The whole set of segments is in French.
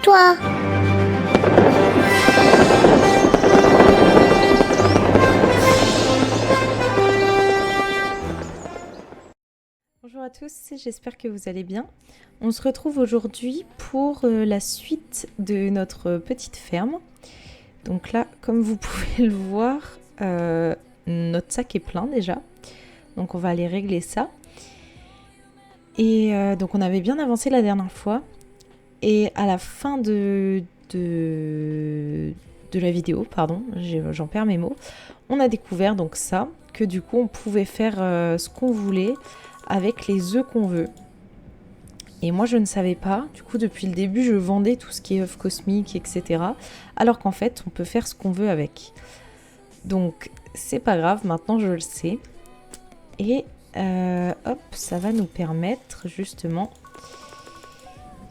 toi. Bonjour à tous, j'espère que vous allez bien. On se retrouve aujourd'hui pour la suite de notre petite ferme. Donc là, comme vous pouvez le voir, notre sac est plein déjà. Donc on va aller régler ça. Et donc on avait bien avancé la dernière fois. Et à la fin de la vidéo, pardon, j'en perds mes mots, on a découvert donc ça, que du coup on pouvait faire ce qu'on voulait avec les œufs qu'on veut. Et moi je ne savais pas, du coup depuis le début je vendais tout ce qui est œufs cosmiques, etc. Alors qu'en fait on peut faire ce qu'on veut avec. Donc c'est pas grave, maintenant je le sais. Et hop, ça va nous permettre justement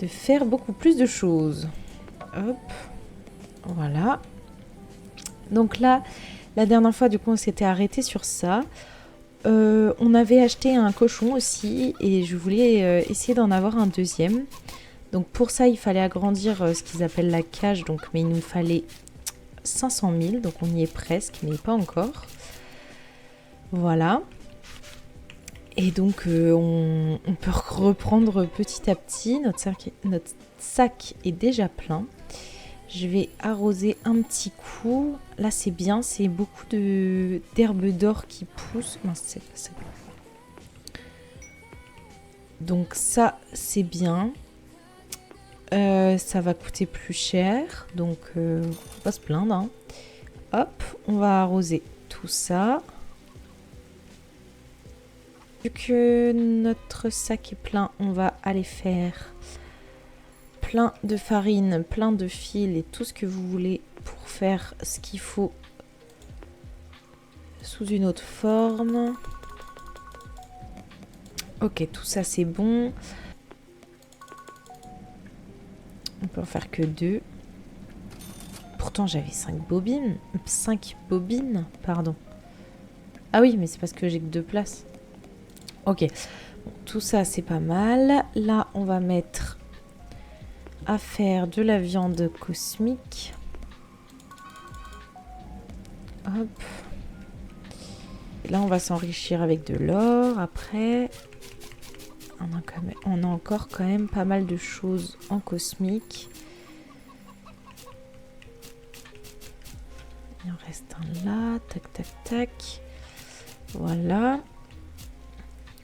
de faire beaucoup plus de choses. Hop, voilà. Donc là, la dernière fois du coup on s'était arrêté sur ça. On avait acheté un cochon aussi et je voulais essayer d'en avoir un deuxième. Donc pour ça, il fallait agrandir ce qu'ils appellent la cage, donc, mais il nous fallait 500 000, donc on y est presque, mais pas encore. Voilà. Et donc on peut reprendre petit à petit. Notre sac est déjà plein. Je vais arroser un petit coup. Là, c'est bien, c'est beaucoup d'herbes d'or qui poussent. Mince, c'est pas ça. Donc ça, c'est bien. Ça va coûter plus cher. Donc, on va pas se plaindre. Hein. Hop, on va arroser tout ça. Vu que notre sac est plein, on va aller faire plein de farine, plein de fils et tout ce que vous voulez pour faire ce qu'il faut sous une autre forme. Ok, tout ça c'est bon. On peut en faire que 2. Pourtant j'avais 5 bobines. 5 bobines, pardon. Ah oui, mais c'est parce que j'ai que 2 places. Ok, bon, tout ça c'est pas mal. Là on va mettre à faire de la viande cosmique. Hop. Et là on va s'enrichir avec de l'or après. On a encore quand même pas mal de choses en cosmique. Il en reste un là, tac tac tac. Voilà.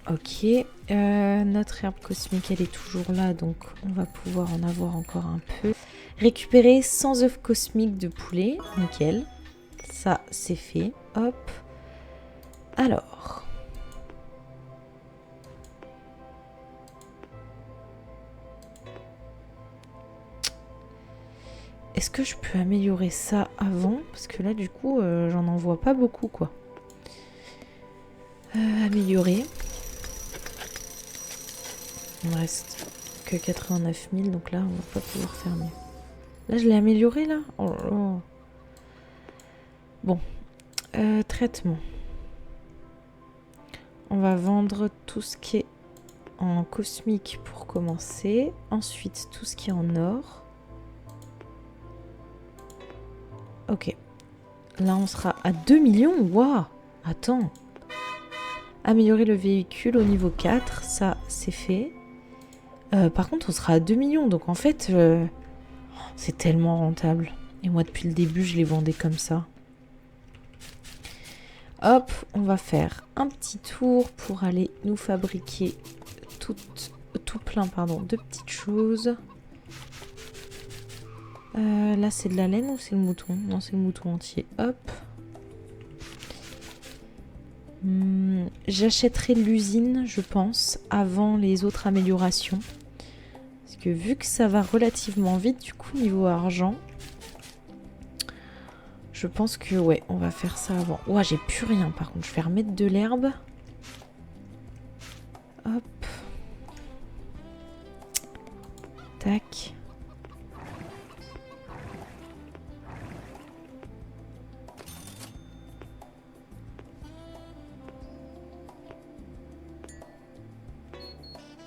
Ok, notre herbe cosmique elle est toujours là, donc on va pouvoir en avoir encore un peu. Récupérer 100 œufs cosmiques de poulet, nickel. Ça c'est fait, hop. Alors... Est-ce que je peux améliorer ça avant? Parce que là, du coup, j'en envoie pas beaucoup, quoi. Améliorer. Il me reste que 89 000, donc là, on va pas pouvoir faire mieux. Là, je l'ai amélioré, là? Oh là là. Bon. Traitement. On va vendre tout ce qui est en cosmique pour commencer. Ensuite, tout ce qui est en or. Ok. Là, on sera à 2 millions. Waouh! Attends. Améliorer le véhicule au niveau 4. Ça, c'est fait. Par contre, on sera à 2 millions. Donc, en fait, c'est tellement rentable. Et moi, depuis le début, je les vendais comme ça. Hop, on va faire un petit tour pour aller nous fabriquer tout plein de petites choses. Là, c'est de la laine ou c'est le mouton? Non, c'est le mouton entier. Hop. J'achèterai l'usine, je pense, avant les autres améliorations. Parce que vu que ça va relativement vite, du coup, niveau argent, je pense que, ouais, on va faire ça avant. Ouah, j'ai plus rien, par contre. Je vais remettre de l'herbe. Hop. Tac.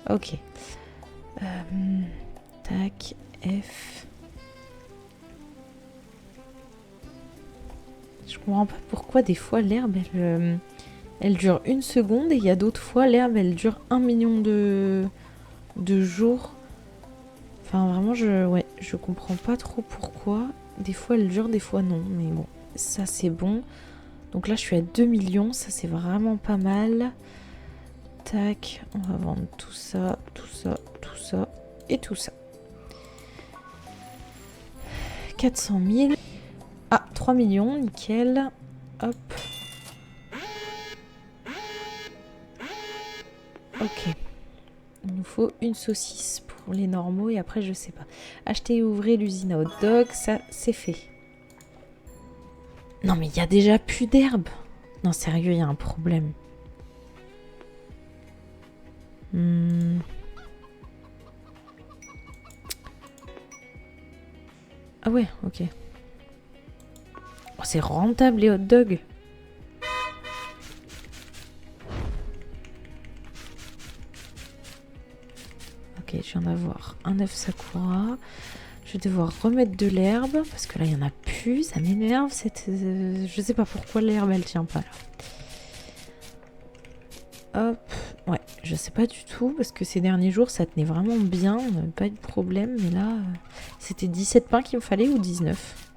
Ok. Tac. F. Je comprends pas pourquoi des fois l'herbe, elle dure 1 seconde et il y a d'autres fois l'herbe, elle dure 1 million de jours. Enfin, vraiment, je comprends pas trop pourquoi. Des fois, elle dure, des fois, non. Mais bon, ça, c'est bon. Donc là, je suis à 2 millions. Ça, c'est vraiment pas mal. Tac, on va vendre tout ça, tout ça, tout ça et tout ça. 400 000. Ah, 3 millions, nickel. Hop. Ok. Il nous faut une saucisse pour les normaux et après je sais pas. Acheter et ouvrir l'usine à hot dog, ça c'est fait. Non mais il y a déjà plus d'herbe. Non sérieux, il y a un problème. Ah ouais, ok. Oh, c'est rentable les hot dogs. Ok, je viens d'avoir un œuf sakura. Je vais devoir remettre de l'herbe parce que là, il n'y en a plus. Ça m'énerve. Je sais pas pourquoi l'herbe, elle tient pas là. Hop. Ouais, je sais pas du tout parce que ces derniers jours, ça tenait vraiment bien. On n'avait pas eu de problème. Mais là, c'était 17 pains qu'il me fallait ou 19.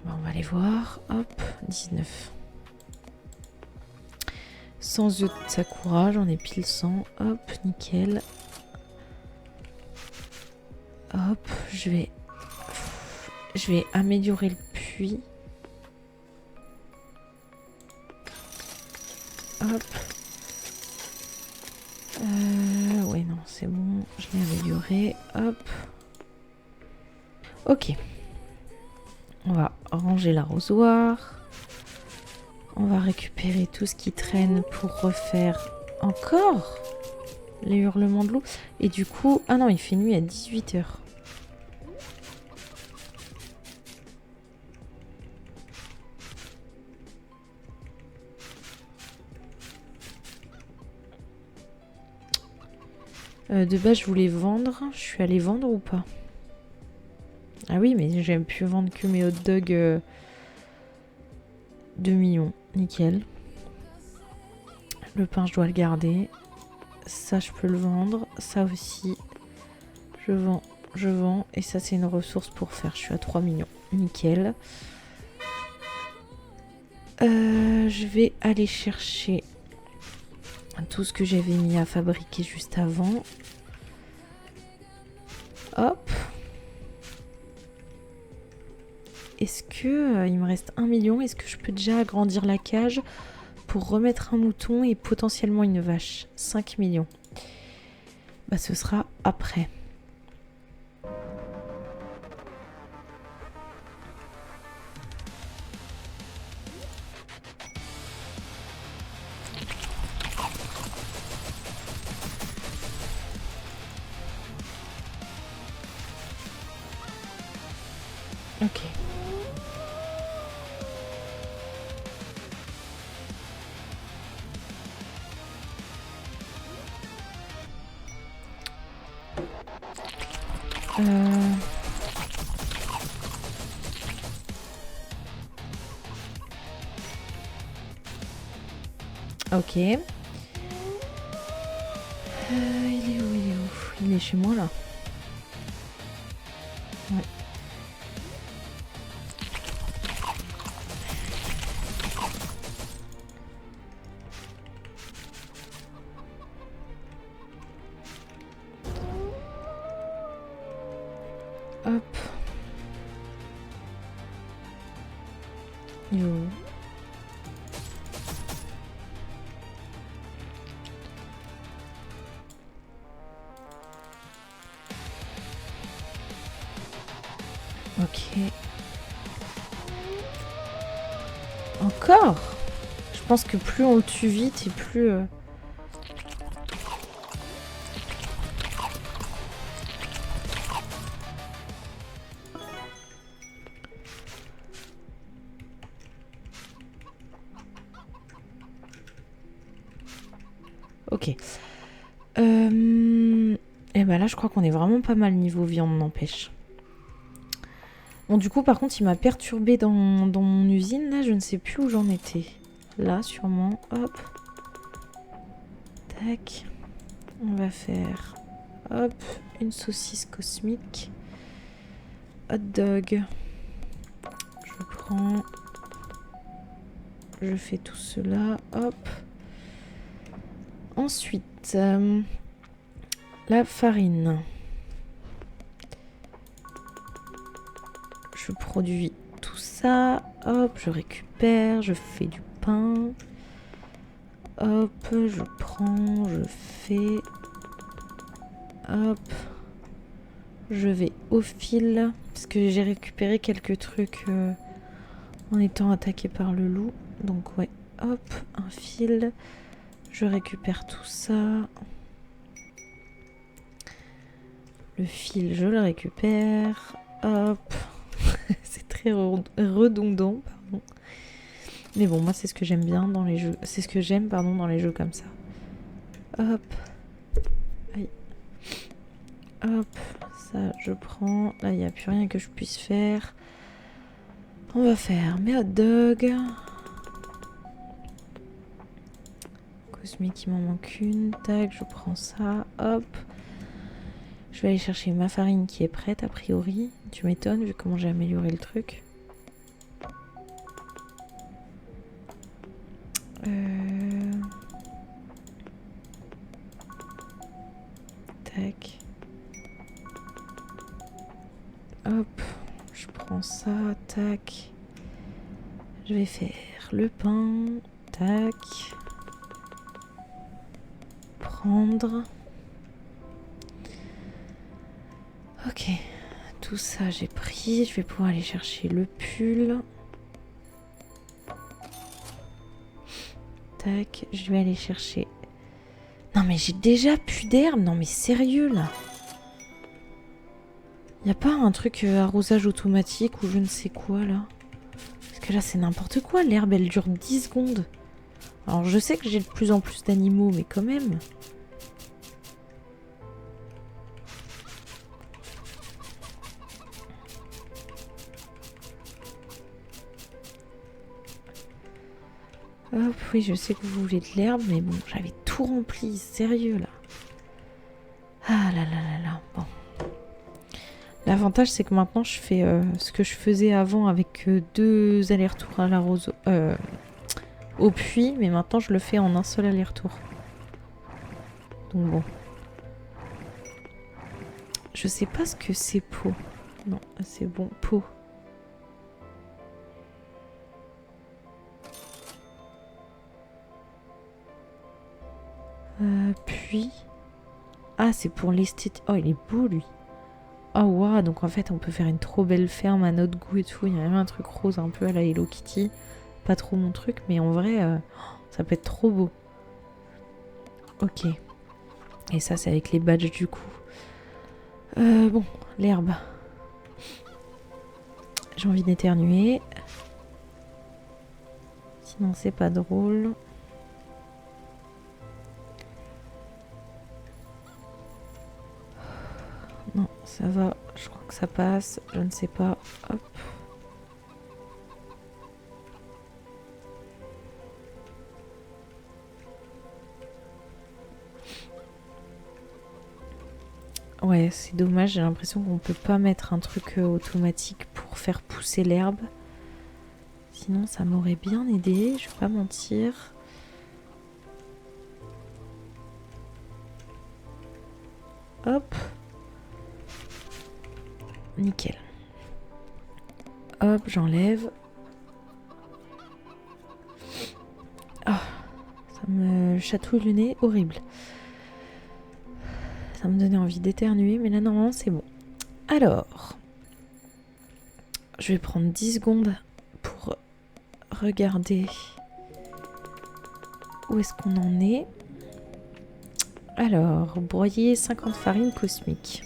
Bon, on va aller voir. Hop, 19. 100 œufs de sakura, j'en ai pile 100. Hop, nickel. Hop, je vais améliorer le puits. Hop. Ouais, non, c'est bon. Je l'ai amélioré. Hop. Ok. On va ranger l'arrosoir. On va récupérer tout ce qui traîne pour refaire encore les hurlements de loup. Et du coup... Ah non, il fait nuit à 18 h. De base, je voulais vendre. Je suis allée vendre ou pas? Ah oui, mais j'aime plus vendre que mes hot dogs 2 millions. Nickel. Le pain, je dois le garder. Ça, je peux le vendre. Ça aussi. Je vends. Et ça, c'est une ressource pour faire. Je suis à 3 millions. Nickel. Je vais aller chercher tout ce que j'avais mis à fabriquer juste avant. Hop. Est-ce que il me reste 1 million? Est-ce que je peux déjà agrandir la cage pour remettre un mouton et potentiellement une vache? 5 millions. Bah, ce sera après. Ok. Ok. Il est où? Il est chez moi là. Ouais. Hop. Il est où? Ok. Encore? Je pense que plus on le tue vite et plus... Ok. Et ben là, je crois qu'on est vraiment pas mal niveau viande, n'empêche. Bon, du coup, par contre, il m'a perturbé dans mon usine. Là, je ne sais plus où j'en étais. Là, sûrement. Hop. Tac. On va faire... Hop. Une saucisse cosmique. Hot dog. Je prends... Je fais tout cela. Hop. Ensuite, la farine. Je produis tout ça. Hop, je récupère. Je fais du pain. Hop, je prends. Je fais. Hop. Je vais au fil. Parce que j'ai récupéré quelques trucs en étant attaqué par le loup. Donc ouais, hop, un fil. Je récupère tout ça. Le fil, je le récupère. Hop. C'est très redondant, pardon. Mais bon, moi, c'est ce que j'aime bien dans les jeux. C'est ce que j'aime, pardon, dans les jeux comme ça. Hop. Aïe. Hop. Ça, je prends. Là, il n'y a plus rien que je puisse faire. On va faire mes hot dogs. Cosmique, il m'en manque une. Tac, je prends ça. Hop. Je vais aller chercher ma farine qui est prête, a priori. Tu m'étonnes, vu comment j'ai amélioré le truc. Tac. Hop. Je prends ça. Tac. Je vais faire le pain. Tac. Prendre. Ok. Tout ça, j'ai pris. Je vais pouvoir aller chercher le pull. Tac. Je vais aller chercher... Non mais j'ai déjà plus d'herbe. Non mais sérieux là. Y a pas un truc arrosage automatique ou je ne sais quoi là? Parce que là c'est n'importe quoi. L'herbe elle dure 10 secondes. Alors je sais que j'ai de plus en plus d'animaux mais quand même. Hop, oui je sais que vous voulez de l'herbe mais bon j'avais tout rempli. Sérieux là. Ah là là là là. Bon. L'avantage, c'est que maintenant, je fais ce que je faisais avant avec 2 allers-retours à l'arroso... au puits, mais maintenant, je le fais en un seul aller-retour. Donc bon. Je sais pas ce que c'est pot. Non, c'est bon, pot. Puis... Ah, c'est pour l'esthétique. Oh, il est beau, lui. Oh waouh, donc en fait on peut faire une trop belle ferme à notre goût et tout. Il y a même un truc rose un peu à la Hello Kitty. Pas trop mon truc, mais en vrai ça peut être trop beau. Ok. Et ça c'est avec les badges du coup. Bon, l'herbe. J'ai envie d'éternuer. Sinon c'est pas drôle. Non, ça va. Je crois que ça passe. Je ne sais pas. Hop. Ouais, c'est dommage. J'ai l'impression qu'on peut pas mettre un truc automatique pour faire pousser l'herbe. Sinon, ça m'aurait bien aidé. Je vais pas mentir. Hop. Nickel. Hop, j'enlève. Ah, ça me chatouille le nez, horrible. Ça me donnait envie d'éternuer, mais là, normalement, c'est bon. Alors, je vais prendre 10 secondes pour regarder où est-ce qu'on en est. Alors, broyer 50 farines cosmiques.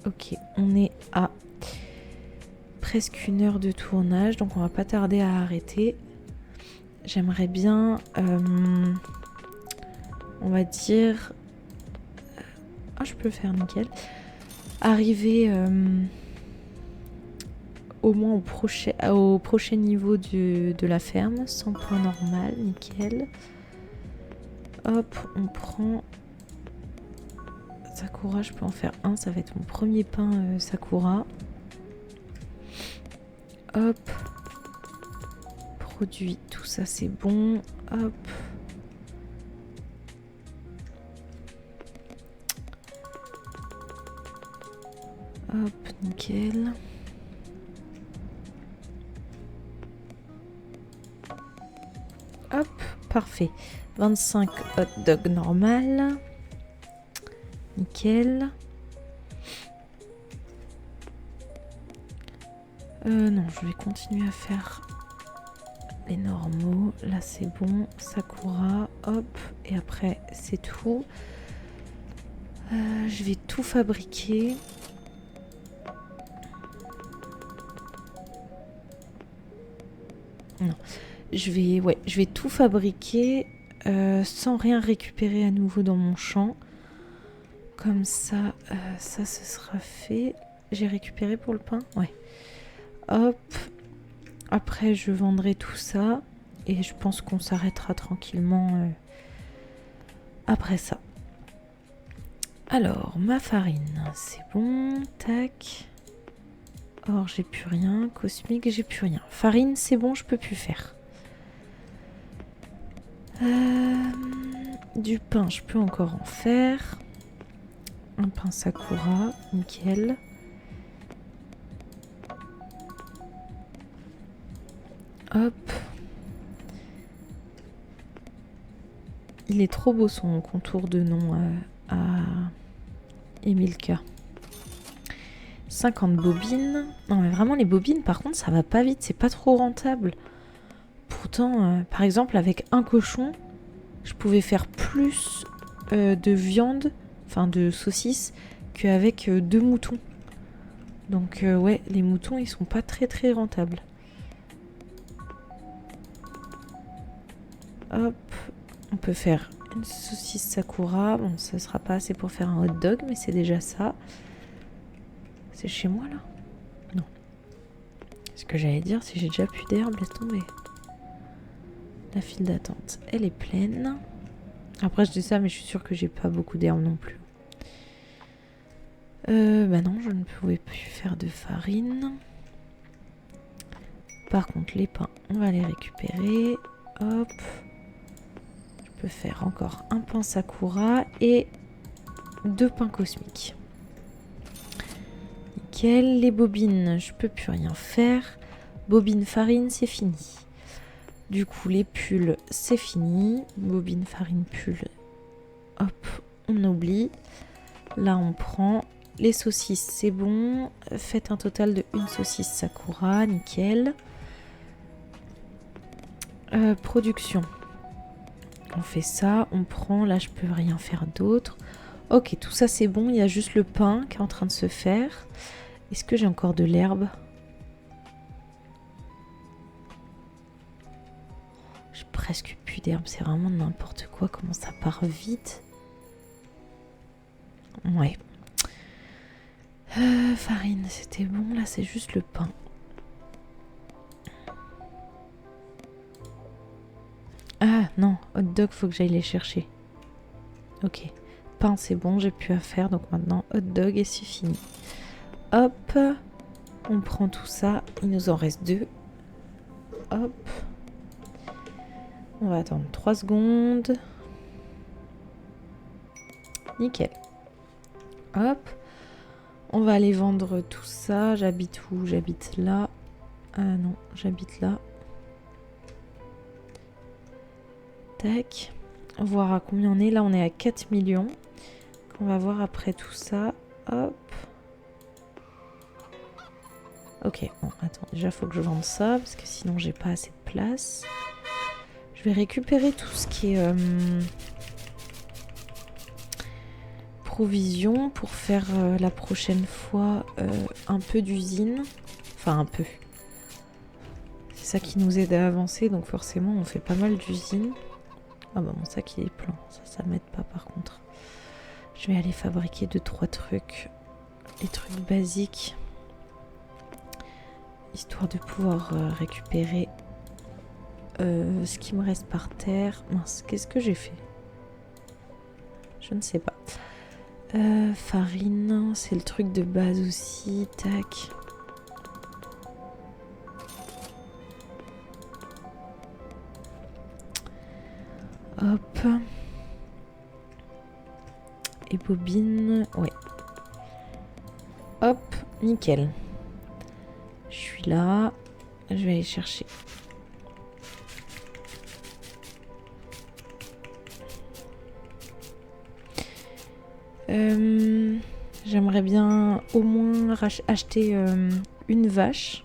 Ok, on est à presque 1 heure de tournage, donc on va pas tarder à arrêter. J'aimerais bien on va dire... Ah, je peux le faire, nickel. Arriver au moins au prochain niveau de la ferme. 100 points normal, nickel. Hop, on prend... Sakura, je peux en faire un. Ça va être mon premier pain Sakura. Hop. Produit, tout ça c'est bon. Hop. Hop, nickel. Hop, parfait. 25 hot dog normal. Nickel. Non, je vais continuer à faire les normaux. Là, c'est bon. Sakura, hop. Et après, c'est tout. Je vais tout fabriquer. Non. Je vais tout fabriquer sans rien récupérer à nouveau dans mon champ. Comme ça, ça, ce sera fait. J'ai récupéré pour le pain? Ouais. Hop. Après, je vendrai tout ça. Et je pense qu'on s'arrêtera tranquillement après ça. Alors, ma farine, c'est bon. Tac. Or, j'ai plus rien. Cosmique, j'ai plus rien. Farine, c'est bon, je peux plus faire. Du pain, je peux encore en faire. Un pain Sakura, nickel. Hop. Il est trop beau son contour de nom à Emilka. 50 bobines. Non mais vraiment les bobines par contre ça va pas vite, c'est pas trop rentable. Pourtant, par exemple avec un cochon, je pouvais faire plus de viande, enfin de saucisses, qu'avec 2 moutons. Donc ouais, les moutons ils sont pas très rentables. Hop, on peut faire une saucisse Sakura. Bon, ça sera pas assez pour faire un hot dog, mais c'est déjà ça. C'est chez moi là? Non. Ce que j'allais dire, si j'ai déjà plus d'herbe, laisse tomber. La file d'attente, elle est pleine. Après, je dis ça, mais je suis sûre que j'ai pas beaucoup d'herbe non plus. Bah non, je ne pouvais plus faire de farine. Par contre, les pains, on va les récupérer. Hop. Je peux faire encore un pain Sakura et 2 pains cosmiques. Nickel. Les bobines, je peux plus rien faire. Bobine farine, c'est fini. Du coup, les pulls, c'est fini. Bobine farine pull. Hop, on oublie. Là, on prend les saucisses, c'est bon. Faites un total de 1 saucisse Sakura, nickel. Production. On fait ça, on prend, là je peux rien faire d'autre. Ok, tout ça c'est bon, il y a juste le pain qui est en train de se faire. Est-ce que j'ai encore de l'herbe? J'ai presque plus d'herbe, c'est vraiment n'importe quoi, comment ça part vite. Ouais. Farine, c'était bon, là c'est juste le pain. Ah non, hot dog, faut que j'aille les chercher. Ok, pain c'est bon, j'ai plus à faire, donc maintenant hot dog et c'est fini. Hop, on prend tout ça, il nous en reste 2. Hop, on va attendre 3 secondes. Nickel. Hop, on va aller vendre tout ça. J'habite où? J'habite là. Ah non, j'habite là. Tac. Voir à combien on est. Là, on est à 4 millions. On va voir après tout ça. Hop. Ok, bon, attends. Déjà, il faut que je vende ça parce que sinon, j'ai pas assez de place. Je vais récupérer tout ce qui est provision pour faire la prochaine fois un peu d'usine. Enfin, un peu. C'est ça qui nous aide à avancer. Donc, forcément, on fait pas mal d'usines. Ah bah mon sac il est plein, ça m'aide pas par contre. Je vais aller fabriquer 2-3 trucs, les trucs basiques, histoire de pouvoir récupérer ce qui me reste par terre. Mince, qu'est-ce que j'ai fait? Je ne sais pas. Farine, c'est le truc de base aussi, tac. Hop. Et bobine, ouais. Hop, nickel. Je suis là. Je vais aller chercher. J'aimerais bien au moins acheter une vache.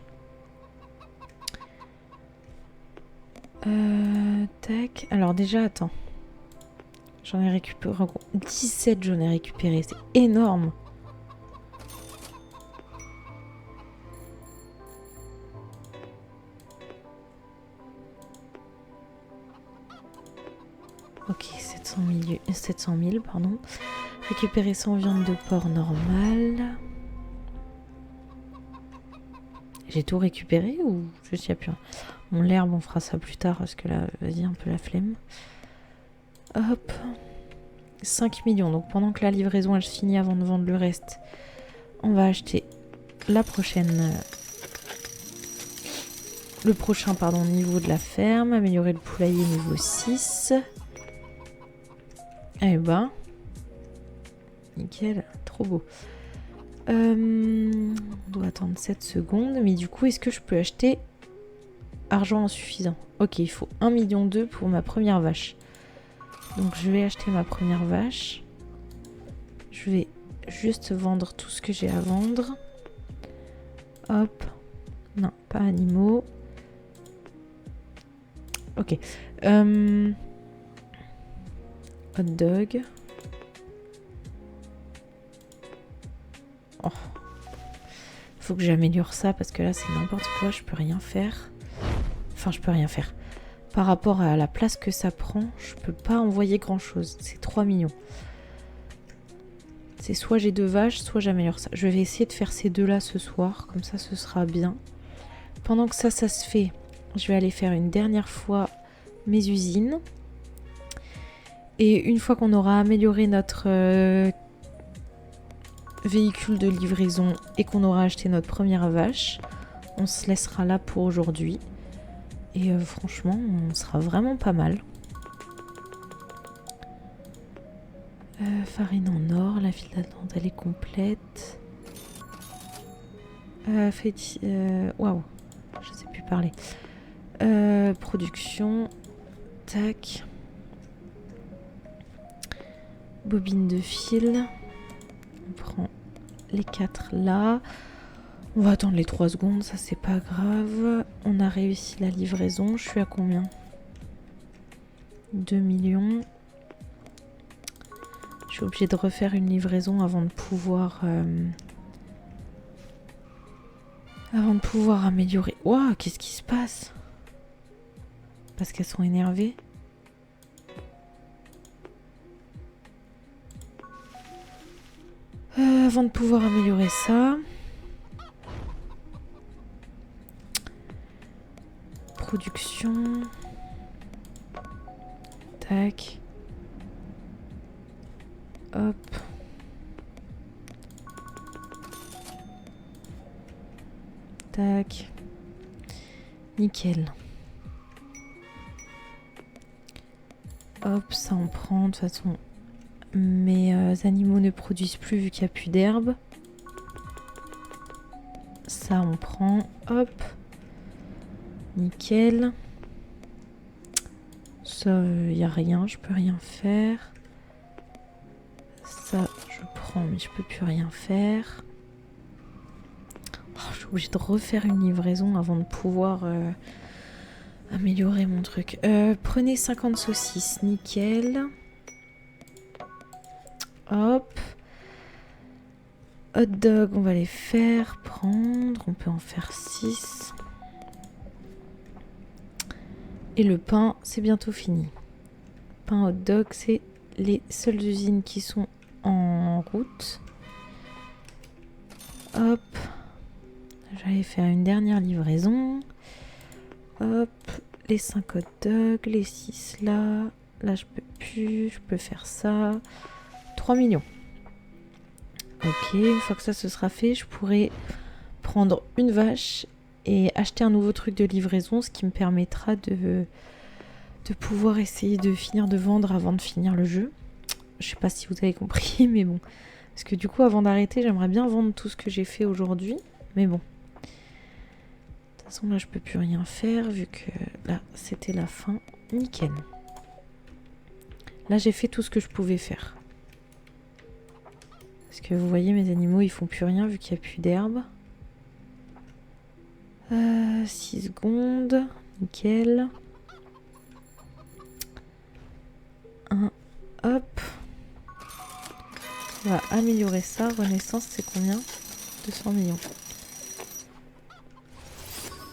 Tac. Alors déjà, attends. J'en ai récupéré 17, j'en ai récupéré. C'est énorme. Ok, 700 000, pardon. Récupérer 100 viande de porc normale. J'ai tout récupéré ou je sais plus. Bon, l'herbe, on fera ça plus tard parce que là, vas-y, un peu la flemme. Hop. 5 millions. Donc pendant que la livraison, elle se finit avant de vendre le reste, on va acheter la prochaine... le prochain, pardon, niveau de la ferme. Améliorer le poulailler niveau 6. Eh ben... Nickel, trop beau. On doit attendre 7 secondes. Mais du coup, est-ce que je peux acheter argent insuffisant? Ok, il faut 1,2 million pour ma première vache. Donc je vais acheter ma première vache. Je vais juste vendre tout ce que j'ai à vendre. Hop. Non, pas animaux. Ok. Hot dog. Oh. Faut que j'améliore ça parce que là c'est n'importe quoi, je peux rien faire. Enfin, je peux rien faire. Par rapport à la place que ça prend, je peux pas envoyer grand chose. C'est 3 millions. C'est soit j'ai 2 vaches, soit j'améliore ça. Je vais essayer de faire ces deux-là ce soir, comme ça ce sera bien. Pendant que ça se fait, je vais aller faire une dernière fois mes usines. Et une fois qu'on aura amélioré notre véhicule de livraison et qu'on aura acheté notre première vache, on se laissera là pour aujourd'hui. Et franchement, on sera vraiment pas mal. Farine en or, la file d'attente elle est complète. Waouh, je sais plus parler. Production, tac. Bobine de fil. On prend les 4 là. On va attendre les 3 secondes, ça c'est pas grave. On a réussi la livraison. Je suis à combien? 2 millions. Je suis obligée de refaire une livraison avant de pouvoir améliorer. Waouh, qu'est-ce qui se passe? Parce qu'elles sont énervées. Avant de pouvoir améliorer ça. Production. Tac. Hop. Tac. Nickel. Hop, ça on prend. De toute façon, mes animaux ne produisent plus vu qu'il n'y a plus d'herbe. Ça on prend. Hop. Nickel. Ça, il n'y a rien, je peux rien faire. Ça, je prends, mais je peux plus rien faire. Oh, je suis obligée de refaire une livraison avant de pouvoir améliorer mon truc. Prenez 50 saucisses, nickel. Hop. Hot dog, on va les faire prendre. On peut en faire 6. Et le pain, c'est bientôt fini. pain hot dog, c'est les seules usines qui sont en route. Hop. J'allais faire une dernière livraison. Hop. Les 5 hot dogs, les 6 là. Là, je peux plus. Je peux faire ça. 3 millions. Ok, une fois que ça se sera fait, je pourrai prendre une vache et acheter un nouveau truc de livraison, ce qui me permettra de pouvoir essayer de finir de vendre avant de finir le jeu. Je sais pas si vous avez compris, mais bon. Parce que du coup, avant d'arrêter, j'aimerais bien vendre tout ce que j'ai fait aujourd'hui. Mais bon. De toute façon, là, je peux plus rien faire, vu que là, c'était la fin. Nickel. Là, j'ai fait tout ce que je pouvais faire. Parce que vous voyez, mes animaux, ils font plus rien, vu qu'il n'y a plus d'herbe. 6 secondes. Nickel. Hop. On va améliorer ça. Renaissance, c'est combien? 200 millions.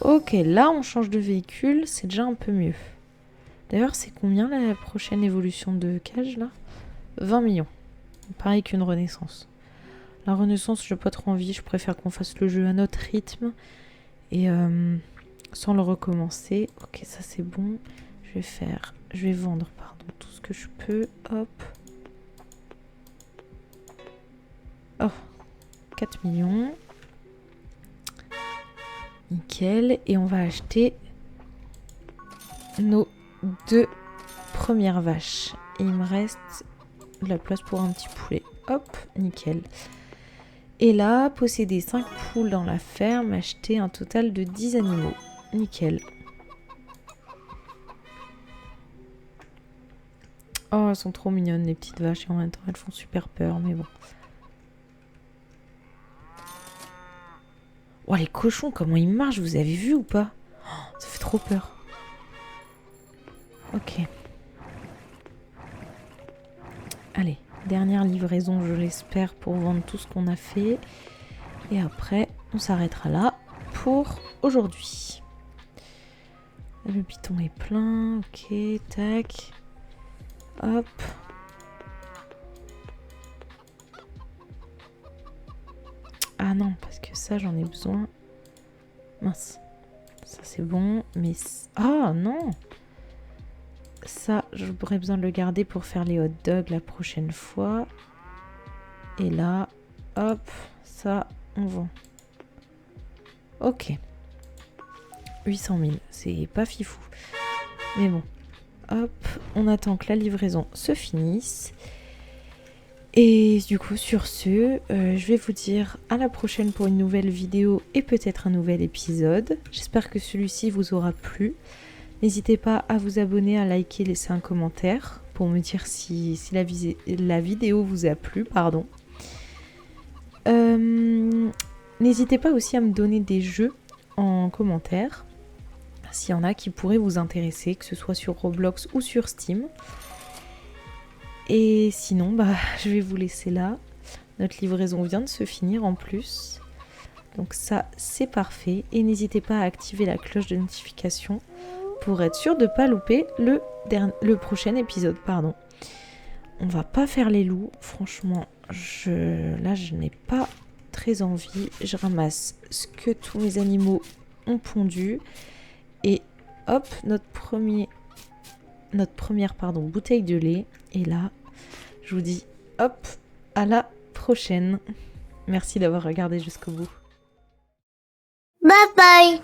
Ok, là, on change de véhicule. C'est déjà un peu mieux. D'ailleurs, c'est combien la prochaine évolution de cage, là? 20 millions. Pareil qu'une renaissance. La renaissance, j'ai pas trop envie. Je préfère qu'on fasse le jeu à notre rythme. Et sans le recommencer. Ok, ça c'est bon. Je vais vendre, pardon, tout ce que je peux. Hop. Oh, 4 millions. Nickel. Et on va acheter nos 2 premières vaches. Et il me reste de la place pour un petit poulet. Hop, nickel. Et là, posséder 5 poules dans la ferme, acheter un total de 10 animaux. Nickel. Oh, elles sont trop mignonnes, les petites vaches. Et en même temps, elles font super peur, mais bon. Oh, les cochons, comment ils marchent, vous avez vu ou pas? Oh, ça fait trop peur. Ok. Allez, dernière livraison, je l'espère, pour vendre tout ce qu'on a fait. Et après, on s'arrêtera là pour aujourd'hui. Le piton est plein. Ok, tac. Hop. Ah non, parce que ça, j'en ai besoin. Mince. Ça, c'est bon. Mais... Ah non! Ça, j'aurais besoin de le garder pour faire les hot dogs la prochaine fois. Et là, hop, ça, on vend. Ok. 800 000, c'est pas fifou. Mais bon, hop, on attend que la livraison se finisse. Et du coup, sur ce, je vais vous dire à la prochaine pour une nouvelle vidéo et peut-être un nouvel épisode. J'espère que celui-ci vous aura plu. N'hésitez pas à vous abonner, à liker, laisser un commentaire pour me dire si la vidéo vous a plu, pardon. N'hésitez pas aussi à me donner des jeux en commentaire, s'il y en a qui pourraient vous intéresser, que ce soit sur Roblox ou sur Steam. Et sinon, je vais vous laisser là. Notre livraison vient de se finir en plus. Donc ça, c'est parfait. Et n'hésitez pas à activer la cloche de notification pour être sûr de ne pas louper le prochain épisode. Pardon. On va pas faire les loups. Franchement, là, je n'ai pas très envie. Je ramasse ce que tous mes animaux ont pondu. Et hop, notre première bouteille de lait. Et là, je vous dis hop, à la prochaine. Merci d'avoir regardé jusqu'au bout. Bye bye.